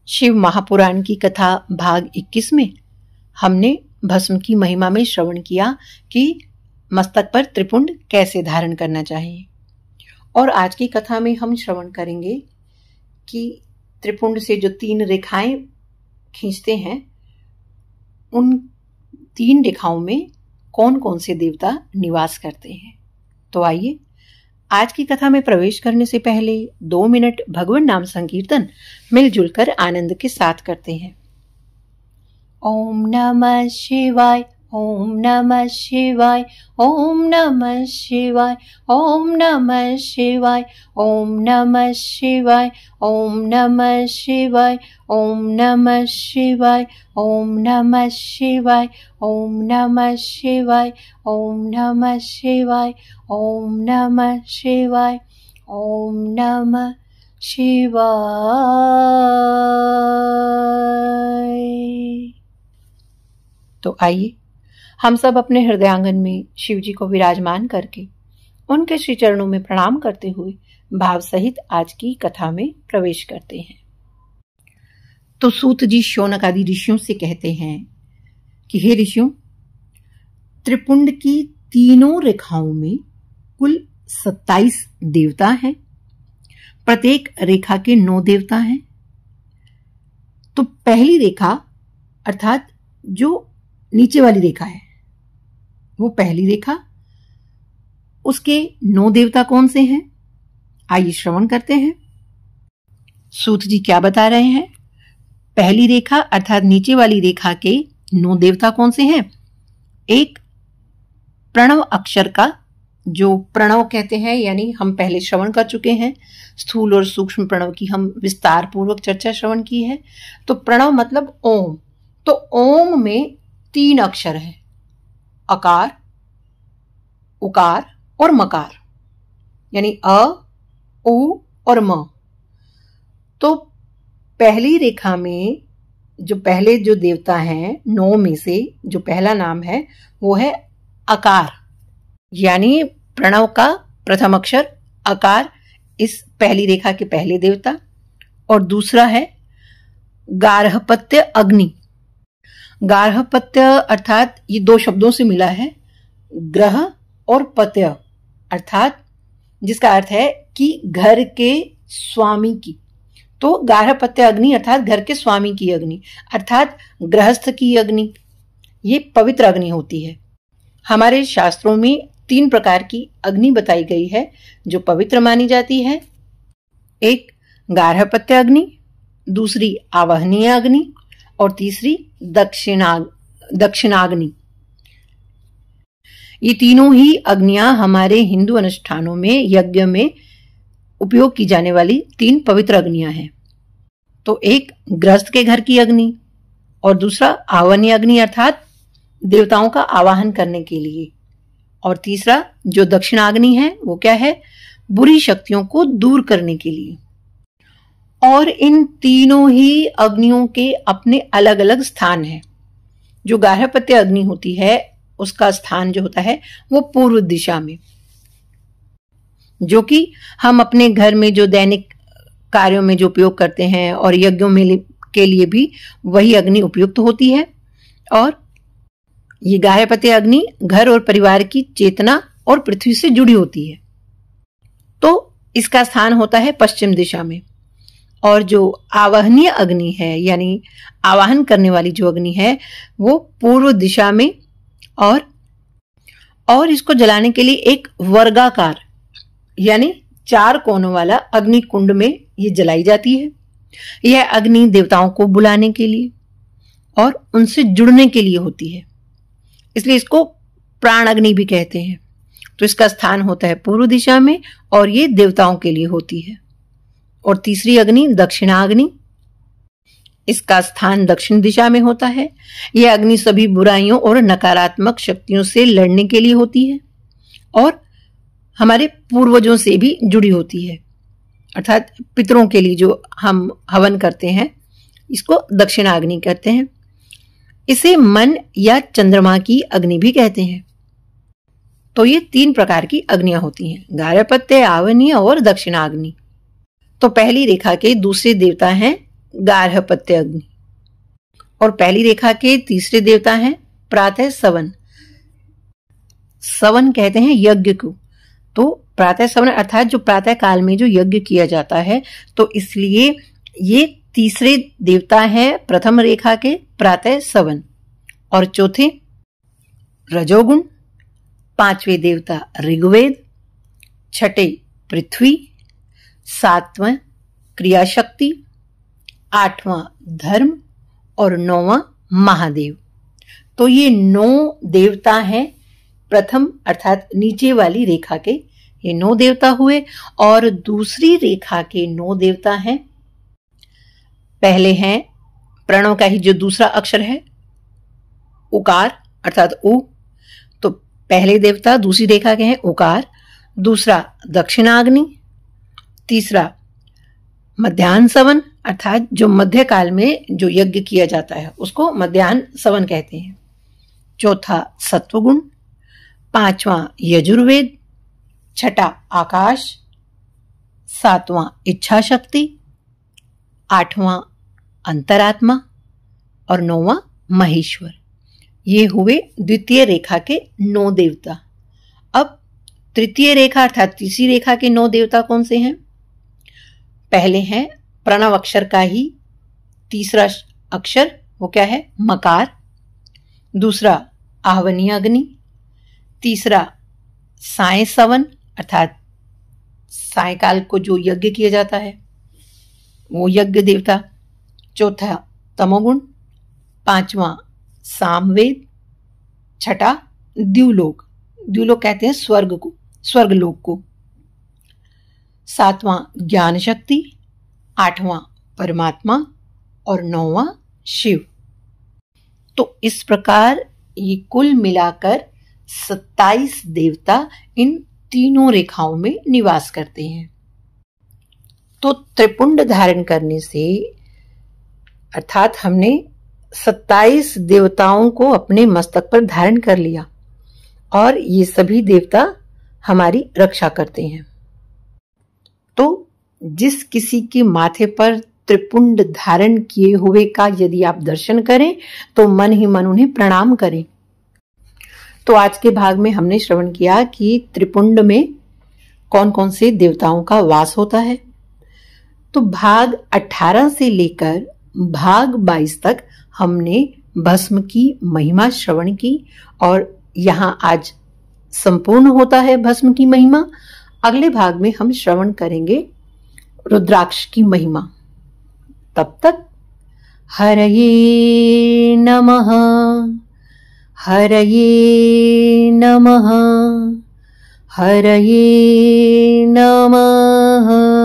शिव महापुराण की कथा भाग 21 में हमने भस्म की महिमा में श्रवण किया कि मस्तक पर त्रिपुंड कैसे धारण करना चाहिए। और आज की कथा में हम श्रवण करेंगे कि त्रिपुंड से जो 3 रेखाएं खींचते हैं, उन 3 रेखाओं में कौन कौन से देवता निवास करते हैं। तो आइए आज की कथा में प्रवेश करने से पहले 2 मिनट भगवान नाम संकीर्तन मिलजुल कर आनंद के साथ करते हैं। ओम नमः शिवाय, ओम नमः शिवाय, ओम नमः शिवाय, ओम नमः शिवाय, ओम नमः शिवाय, ओम नमः शिवाय, ओम नमः शिवाय, ओम नमः शिवाय, ओम नमः शिवाय, ओम नमः शिवाय, ओम नमः शिवाय, ओम नमः शिवाय। तो आइए हम सब अपने हृदयांगन में शिव जी को विराजमान करके उनके श्री चरणों में प्रणाम करते हुए भाव सहित आज की कथा में प्रवेश करते हैं। तो सूत जी शौनक आदि ऋषियों से कहते हैं कि हे ऋषियों, त्रिपुंड की तीनों रेखाओं में कुल 27 देवता हैं। प्रत्येक रेखा के 9 देवता हैं। तो पहली रेखा अर्थात जो नीचे वाली रेखा है, वो पहली रेखा, उसके 9 देवता कौन से हैं? आइए श्रवण करते हैं। सूत जी क्या बता रहे हैं। पहली रेखा अर्थात नीचे वाली रेखा के 9 देवता कौन से हैं? एक प्रणव अक्षर का, जो प्रणव कहते हैं, यानी हम पहले श्रवण कर चुके हैं, स्थूल और सूक्ष्म प्रणव की हम विस्तार पूर्वक चर्चा श्रवण की है। तो प्रणव मतलब ओम। तो ओम में 3 अक्षर है, अकार, उकार और मकार, यानी अ, उ और म। तो पहली रेखा में जो पहले जो देवता हैं 9 में से जो पहला नाम है वो है अकार, यानी प्रणव का प्रथम अक्षर अकार, इस पहली रेखा के पहले देवता। और दूसरा है गार्हपत्य अग्नि। गार्हपत्य अर्थात ये 2 शब्दों से मिला है, ग्रह और पत्य, अर्थात जिसका अर्थ है कि घर के स्वामी की। तो गार्हपत्य अग्नि अर्थात घर के स्वामी की अग्नि, अर्थात गृहस्थ की अग्नि। ये पवित्र अग्नि होती है। हमारे शास्त्रों में 3 प्रकार की अग्नि बताई गई है जो पवित्र मानी जाती है। एक गार्हपत्य अग्नि, दूसरी आवाहनीय अग्नि और तीसरी दक्षिणाग्नि। ये तीनों ही अग्नियां हमारे हिंदू अनुष्ठानों में, यज्ञ में उपयोग की जाने वाली 3 पवित्र अग्नियां हैं। तो एक गृहस्थ के घर की अग्नि, और दूसरा आवाहनीय अग्नि अर्थात देवताओं का आवाहन करने के लिए, और तीसरा जो दक्षिणाग्नि है वो क्या है? बुरी शक्तियों को दूर करने के लिए। और इन तीनों ही अग्नियों के अपने अलग अलग स्थान हैं। जो गार्हपत्य अग्नि होती है उसका स्थान जो होता है वो पूर्व दिशा में, जो कि हम अपने घर में जो दैनिक कार्यों में जो उपयोग करते हैं और यज्ञों में के लिए भी वही अग्नि उपयुक्त होती है। और ये गार्हपत्य अग्नि घर और परिवार की चेतना और पृथ्वी से जुड़ी होती है। तो इसका स्थान होता है पश्चिम दिशा में। और जो आवाहनीय अग्नि है, यानी आवाहन करने वाली जो अग्नि है, वो पूर्व दिशा में, और इसको जलाने के लिए एक वर्गाकार यानी 4 कोनों वाला अग्नि कुंड में ये जलाई जाती है। यह अग्नि देवताओं को बुलाने के लिए और उनसे जुड़ने के लिए होती है, इसलिए इसको प्राण अग्नि भी कहते हैं। तो इसका स्थान होता है पूर्व दिशा में और ये देवताओं के लिए होती है। और तीसरी अग्नि दक्षिणाग्नि, इसका स्थान दक्षिण दिशा में होता है। यह अग्नि सभी बुराइयों और नकारात्मक शक्तियों से लड़ने के लिए होती है और हमारे पूर्वजों से भी जुड़ी होती है, अर्थात पितरों के लिए जो हम हवन करते हैं, इसको दक्षिणाग्नि कहते हैं। इसे मन या चंद्रमा की अग्नि भी कहते हैं। तो ये 3 प्रकार की अग्नियां होती हैं, गार्हपत्य, आवाहनीय और दक्षिणाग्नि। तो पहली रेखा के दूसरे देवता हैं गार्हपत्य अग्नि। और पहली रेखा के तीसरे देवता हैं प्रातः सवन। सवन कहते हैं यज्ञ को, तो प्रातः सवन अर्थात जो प्रातः काल में जो यज्ञ किया जाता है, तो इसलिए ये तीसरे देवता हैं प्रथम रेखा के प्रातः सवन। और चौथे रजोगुण, पांचवें देवता ऋग्वेद, छठे पृथ्वी, सातवां क्रियाशक्ति, आठवां धर्म और नौवां महादेव। तो ये 9 देवता हैं प्रथम अर्थात नीचे वाली रेखा के, ये 9 देवता हुए। और दूसरी रेखा के 9 देवता हैं, पहले हैं प्रणव का ही जो दूसरा अक्षर है उकार अर्थात उ, तो पहले देवता दूसरी रेखा के हैं उकार, दूसरा दक्षिणाग्नि, तीसरा मध्याह्न सवन अर्थात जो मध्य काल में जो यज्ञ किया जाता है उसको मध्याह्न सवन कहते हैं, चौथा सत्वगुण, पांचवां यजुर्वेद, छठा आकाश, सातवां इच्छा शक्ति, आठवां अंतरात्मा और नौवां महेश्वर। ये हुए द्वितीय रेखा के 9 देवता। अब तृतीय रेखा अर्थात तीसरी रेखा के 9 देवता कौन से हैं? पहले हैं प्रणव अक्षर का ही तीसरा अक्षर, वो क्या है? मकार, दूसरा आहवनीय अग्नि, तीसरा साय सवन अर्थात सायकाल को जो यज्ञ किया जाता है वो यज्ञ देवता, चौथा तमोगुण, पांचवा सामवेद, छठा द्युलोक, द्युलोक कहते हैं स्वर्ग को, स्वर्गलोक को, सातवां ज्ञान शक्ति, आठवां परमात्मा और नौवां शिव। तो इस प्रकार ये कुल मिलाकर 27 देवता इन तीनों रेखाओं में निवास करते हैं। तो त्रिपुंड धारण करने से अर्थात हमने 27 देवताओं को अपने मस्तक पर धारण कर लिया और ये सभी देवता हमारी रक्षा करते हैं। तो जिस किसी के माथे पर त्रिपुंड धारण किए हुए का यदि आप दर्शन करें तो मन ही मन उन्हें प्रणाम करें। तो आज के भाग में हमने श्रवण किया कि त्रिपुंड में कौन कौन से देवताओं का वास होता है। तो भाग 18 से लेकर भाग 22 तक हमने भस्म की महिमा श्रवण की और यहाँ आज संपूर्ण होता है भस्म की महिमा। अगले भाग में हम श्रवण करेंगे रुद्राक्ष की महिमा। तब तक हरये नमः, हरये नमः, हरये नमः।